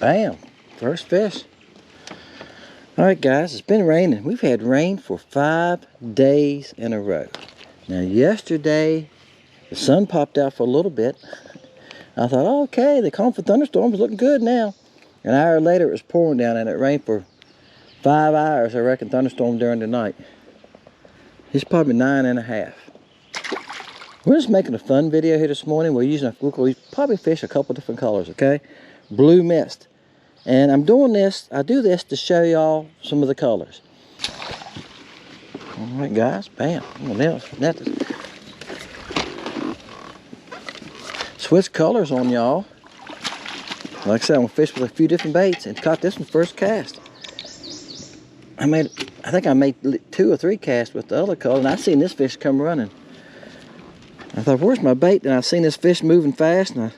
Bam, first fish. All right, guys, it's been raining. We've had rain for 5 days in a row. Now, yesterday, the sun popped out for a little bit. I thought, oh, okay, the calm for thunderstorms looking good now. An hour later, it was pouring down, and it rained for 5 hours, I reckon, thunderstorm during the night. It's probably 9.5. We're just making a fun video here this morning. We'll probably fish a couple different colors, okay? Blue mist. And I do this to show y'all some of the colors. All right, guys, bam. Switch colors on y'all. Like I said, I'm gonna fish with a few different baits and caught this one first cast. I think I made 2 or 3 casts with the other color, and I seen this fish come running. I thought, where's my bait? And I seen this fish moving fast, and I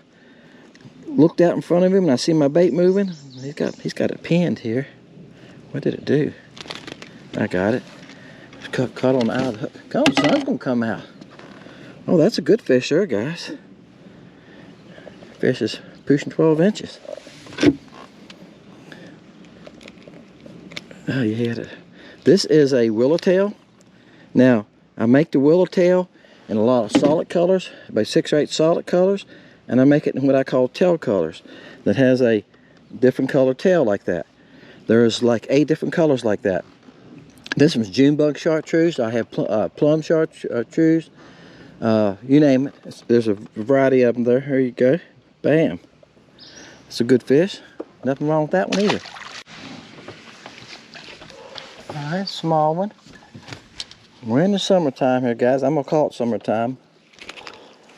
looked out in front of him, and I see my bait moving. He's got it pinned here. What did it do? I got it. It's caught on the eye of the hook. Come on, sun's gonna come out. Oh, that's a good fish there, guys. Fish is pushing 12 inches. Oh, you hit it. This is a willowtail. Now, I make the willowtail in a lot of solid colors, about 6 or 8 solid colors, and I make it in what I call tail colors that has a different color tail like that. There's like 8 different colors like that. This one's Junebug chartreuse. I have plum chartreuse. You name it. There's a variety of them there. Here you go. Bam. It's a good fish. Nothing wrong with that one either. Alright, small one. We're in the summertime here, guys. I'm gonna call it summertime.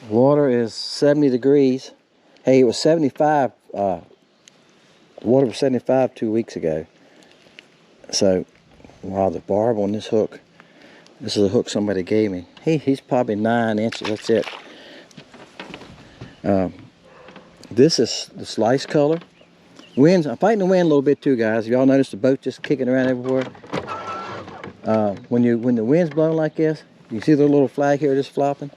Water is 70 degrees. Hey, it was 75. The water was 75 2 weeks ago. So, wow, the barb on this hook. This is a hook somebody gave me. He's probably 9 inches. That's it. This is the slice color. Winds. I'm fighting the wind a little bit too, guys. Y'all notice the boat just kicking around everywhere. When the wind's blowing like this, you see the little flag here just flopping.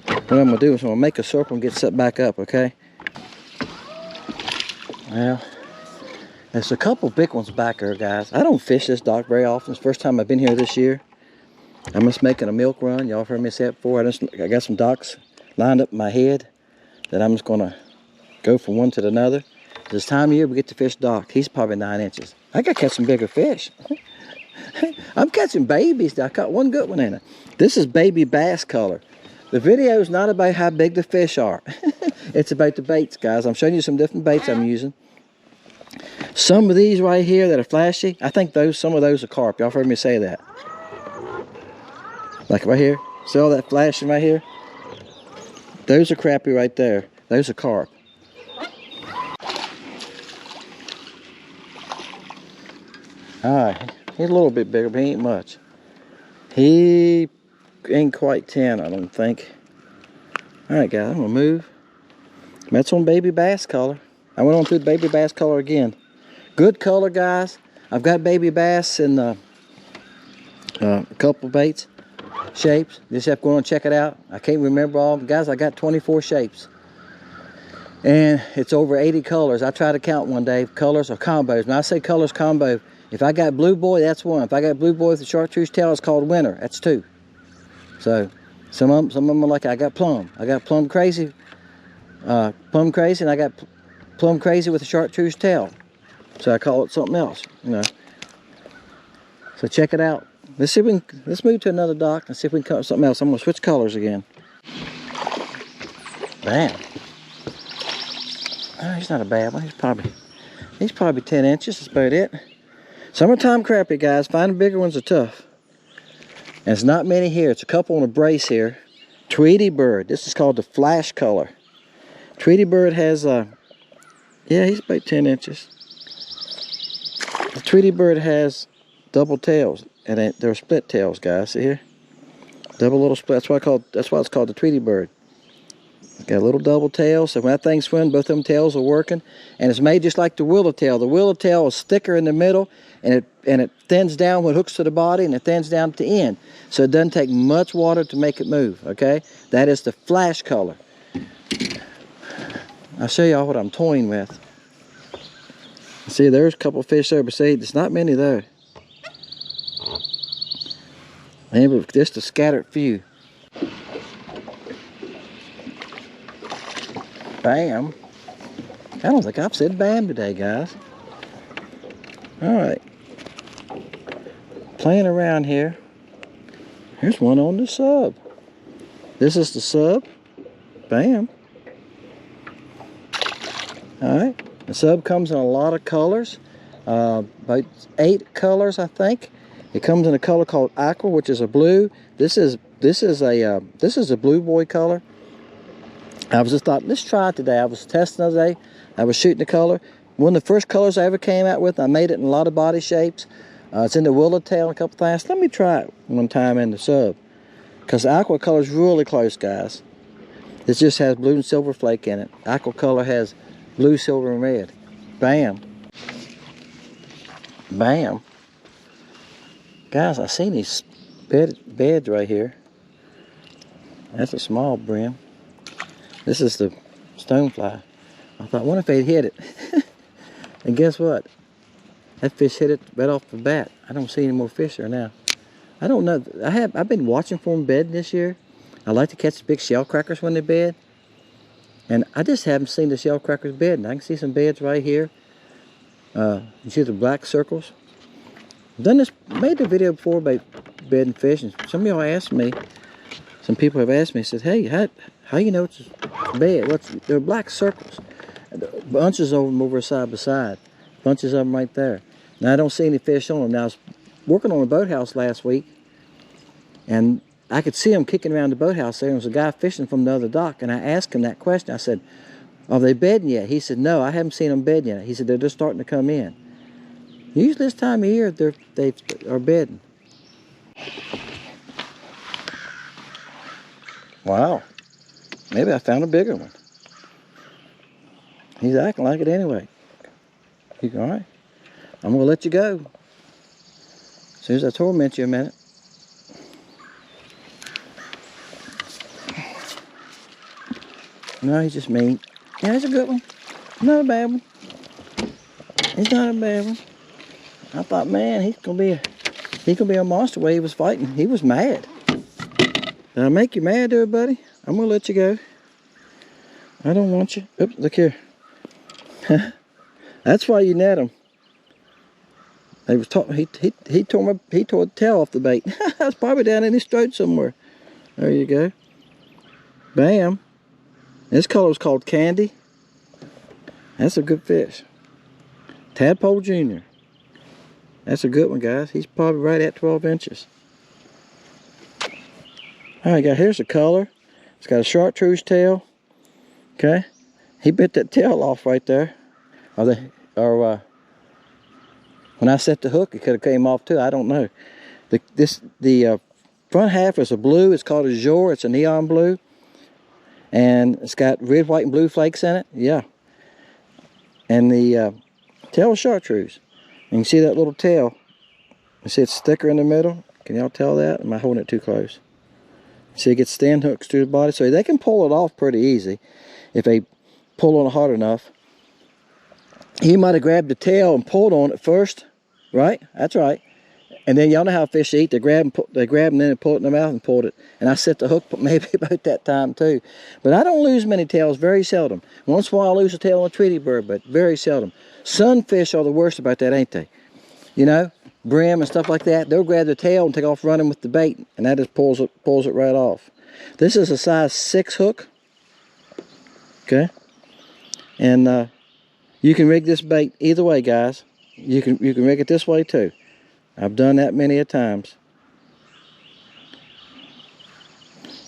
What I'm gonna do is I'm gonna make a circle and get set back up, okay? Well, there's a couple big ones back there, guys. I don't fish this dock very often. It's the first time I've been here this year. I'm just making a milk run. Y'all heard me say it before. I got some docks lined up in my head that I'm just gonna go from one to another. This time of year we get to fish dock. He's probably 9 inches. I gotta catch some bigger fish. I'm catching babies. I caught one good one in it. This is baby bass color. The video is not about how big the fish are. It's about the baits, guys. I'm showing you some different baits I'm using. Some of these right here that are flashy, I think some of those are carp. Y'all heard me say that. Like right here. See all that flashing right here? Those are crappie right there. Those are carp. Alright, he's a little bit bigger, but he ain't much. He ain't quite 10, I don't think. Alright, guys, I'm gonna move. That's on baby bass color. I went on through the baby bass color again. Good color, guys. I've got baby bass in a couple baits, shapes. Just have to go and check it out. I can't remember all. Guys, I got 24 shapes. And it's over 80 colors. I tried to count one day, colors or combos. When I say colors combo, if I got blue boy, that's 1. If I got blue boy with the chartreuse tail, it's called winter. That's 2. So some of them are like, I got plum. I got plum crazy, and I got plum crazy with the chartreuse tail. So I call it something else, you know. So check it out. Let's move to another dock and see if we can cut something else. I'm gonna switch colors again. Bam. Oh, he's not a bad one. He's probably 10 inches. That's about it. Summertime crappie, guys. Finding bigger ones are tough. And it's not many here. It's a couple on a brace here. Tweety bird. This is called the flash color. Tweety bird has yeah, he's about 10 inches. The Tweety bird has double tails, and they're split tails, guys. See here? Double little split. That's why it's called the Tweety bird. Got a little double tail, so when that thing swims, both of them tails are working. And it's made just like the willow tail. The willow tail is thicker in the middle, and it thins down when it hooks to the body, and it thins down at the end. So it doesn't take much water to make it move, okay? That is the flash color. I'll show y'all what I'm toying with. See, there's a couple of fish there, but see, there's not many there. Maybe just a scattered few. Bam. I don't think I've said bam today, guys. Alright. Playing around here. Here's one on the sub. This is the sub. Bam. Alright. The sub comes in a lot of colors. About 8 colors, I think. It comes in a color called aqua, which is a blue. This is a blue boy color. I was just thought, let's try it today. I was testing today. I was shooting the color. One of the first colors I ever came out with. I made it in a lot of body shapes. It's in the willow tail and a couple things. Let me try it one time in the sub. Because the aqua color is really close, guys. It just has blue and silver flake in it. Aqua color has blue, silver, and red. Bam. Bam. Guys, I seen these beds right here. That's a small brim. This is the stonefly. I thought, what if they'd hit it? And guess what? That fish hit it right off the bat. I don't see any more fish there now. I don't know. I've been watching for them bedding this year. I like to catch the big shell crackers when they bed. And I just haven't seen the shell crackers bedding. I can see some beds right here. You see the black circles. Made a video before about bedding fish, and some of y'all asked me, some people have asked me, said, hey, how you know it's a bed? They're black circles. Bunches of them over side by side. Bunches of them right there. Now I don't see any fish on them. Now I was working on a boathouse last week, and I could see them kicking around the boathouse there. There was a guy fishing from the other dock, and I asked him that question. I said, are they bedding yet? He said, no, I haven't seen them bedding yet. He said, they're just starting to come in. Usually this time of year, they are bedding. Wow. Maybe I found a bigger one. He's acting like it anyway. You all right? I'm going to let you go. As soon as I torment you a minute. No, he's just mean. Yeah, he's a good one. Not a bad one. He's not a bad one. I thought, man, he's gonna be a monster the way he was fighting. He was mad. Did I make you mad there, buddy? I'm gonna let you go. I don't want you. Oops, look here. That's why you net him. He tore the tail off the bait. That's probably down in his throat somewhere. There you go. Bam. This color is called Candy. That's a good fish. Tadpole Jr. That's a good one, guys. He's probably right at 12 inches. Alright, guys, here's the color. It's got a chartreuse tail. Okay. He bit that tail off right there. When I set the hook, it could have came off too. I don't know. The front half is a blue. It's called a Azure. It's a neon blue. And it's got red, white, and blue flakes in it. Yeah. And the tail is chartreuse. You can see that little tail. You see it's thicker in the middle. Can y'all tell that? Am I holding it too close? See, it gets stand hooks through the body, so they can pull it off pretty easy if they pull on it hard enough. He might have grabbed the tail and pulled on it first, right? That's right. And then y'all know how fish eat. They grab them, then pull it in their mouth and pulled it. And I set the hook maybe about that time too. But I don't lose many tails, very seldom. Once in a while I lose a tail on a Tweety bird, but very seldom. Sunfish are the worst about that, ain't they? You know, brim and stuff like that. They'll grab the tail and take off running with the bait, and that just pulls it right off. This is a size 6 hook. Okay, and you can rig this bait either way, guys. You can rig it this way too. I've done that many a times.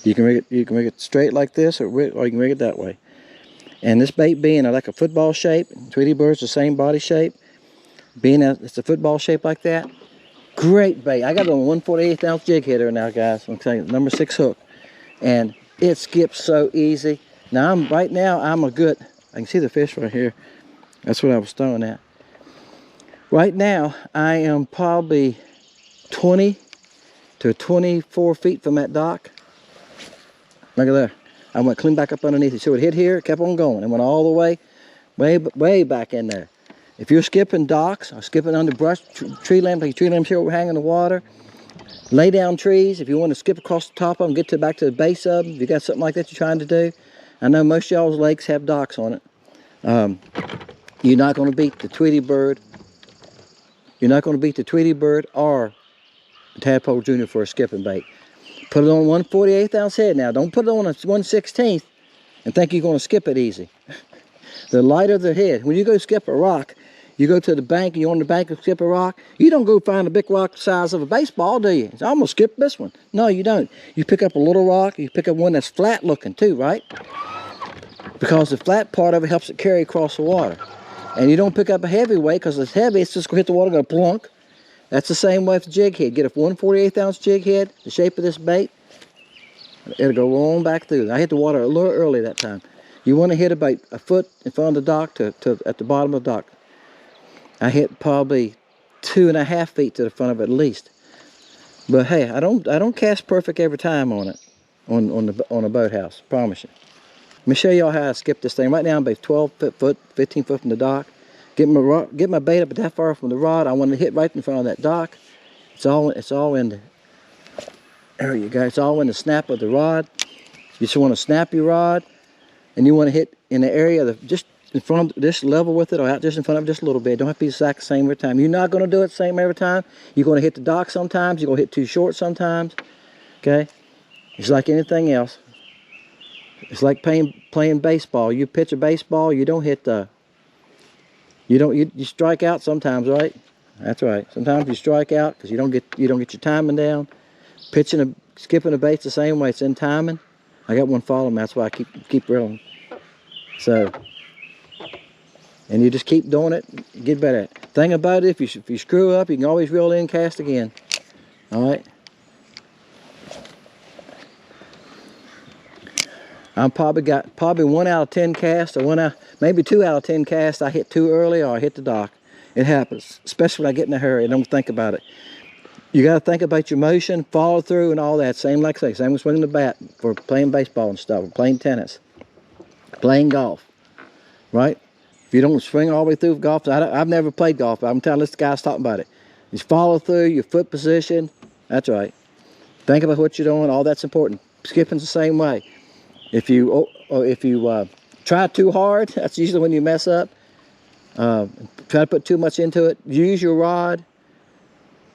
You can rig it straight like this, or you can rig it that way. And this bait being like a football shape, Tweety bird's the same body shape. Being it's a football shape like that, great bait. I got it on a 1/48 ounce jig header now, guys. I'm telling you, number 6 hook, and it skips so easy. Now right now I'm a good, I can see the fish right here. That's what I was throwing at. Right now I am probably 20 to 24 feet from that dock. Look at there. I went clean back up underneath it. So it hit here, it kept on going, and went all the way back in there. If you're skipping docks or skipping under brush, tree limbs, like tree limbs here we're hanging in the water, lay down trees. If you want to skip across the top of them, get back to the base of them, if you got something like that you're trying to do. I know most of y'all's lakes have docks on it. You're not going to beat the Tweety bird. You're not going to beat the Tweety bird or the Tadpole Junior for a skipping bait. Put it on 1/48 ounce head now. Don't put it on a 1/16 and think you're going to skip it easy. The lighter the head. When you go skip a rock, you go to the bank and you're on the bank and skip a rock, you don't go find a big rock the size of a baseball, do you? I'm going to skip this one. No, you don't. You pick up a little rock, you pick up one that's flat looking too, right? Because the flat part of it helps it carry across the water. And you don't pick up a heavy weight because it's heavy, it's just going to hit the water, go plunk. That's the same way with the jig head. Get a 1/48 ounce jig head, the shape of this bait, it'll go on back through. I hit the water a little early that time. You want to hit about a foot in front of the dock to at the bottom of the dock. I hit probably 2.5 feet to the front of it at least. But hey, I don't cast perfect every time on it, on a boathouse. Promise you. Let me show y'all how I skip this thing. Right now I'm about 12 foot, 15 foot from the dock. Get my bait up that far from the rod. I want to hit right in front of that dock. It's all in the, there you go. It's all in the snap of the rod. You just want to snap your rod, and you want to hit in the area of just in front of this level with it, or out just in front of it just a little bit. Don't have to be the exact same every time. You're not going to do it the same every time. You're going to hit the dock sometimes. You're going to hit too short sometimes. Okay? It's like anything else. It's like playing baseball. You pitch a baseball, you don't hit the, you strike out sometimes, right? That's right. Sometimes you strike out because you don't get your timing down. Skipping a bait's the same way. It's in timing. I got one following me. That's why I keep reeling. So, and you just keep doing it. Get better at it. Thing about it, if you screw up, you can always reel in, cast again. All right. I'm probably 1 out of 10 casts, or maybe 2 out of 10 casts. I hit too early, or I hit the dock. It happens, especially when I get in a hurry and don't think about it. You got to think about your motion, follow through, and all that. Same like I say, same with swinging the bat for playing baseball and stuff, or playing tennis, playing golf, right? If you don't swing all the way through golf, I've never played golf, but I'm telling this guy's talking about it. Just follow through, your foot position. That's right. Think about what you're doing. All that's important. Skipping's the same way. If you try too hard, that's usually when you mess up. Try to put too much into it. Use your rod.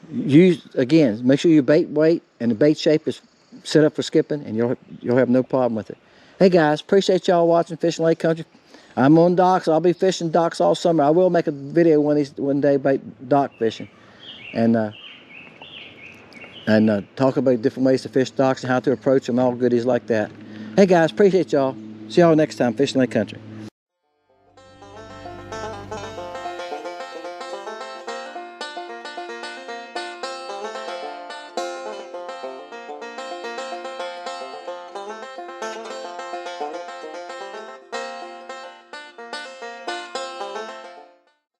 Again, make sure your bait weight and the bait shape is set up for skipping, and you'll have no problem with it. Hey guys, appreciate y'all watching Fishing Lake Country. I'm on docks. I'll be fishing docks all summer. I will make a video one day about dock fishing, and talk about different ways to fish docks and how to approach them, all goodies like that. Hey guys, appreciate y'all. See y'all next time, Fishing Lake Country.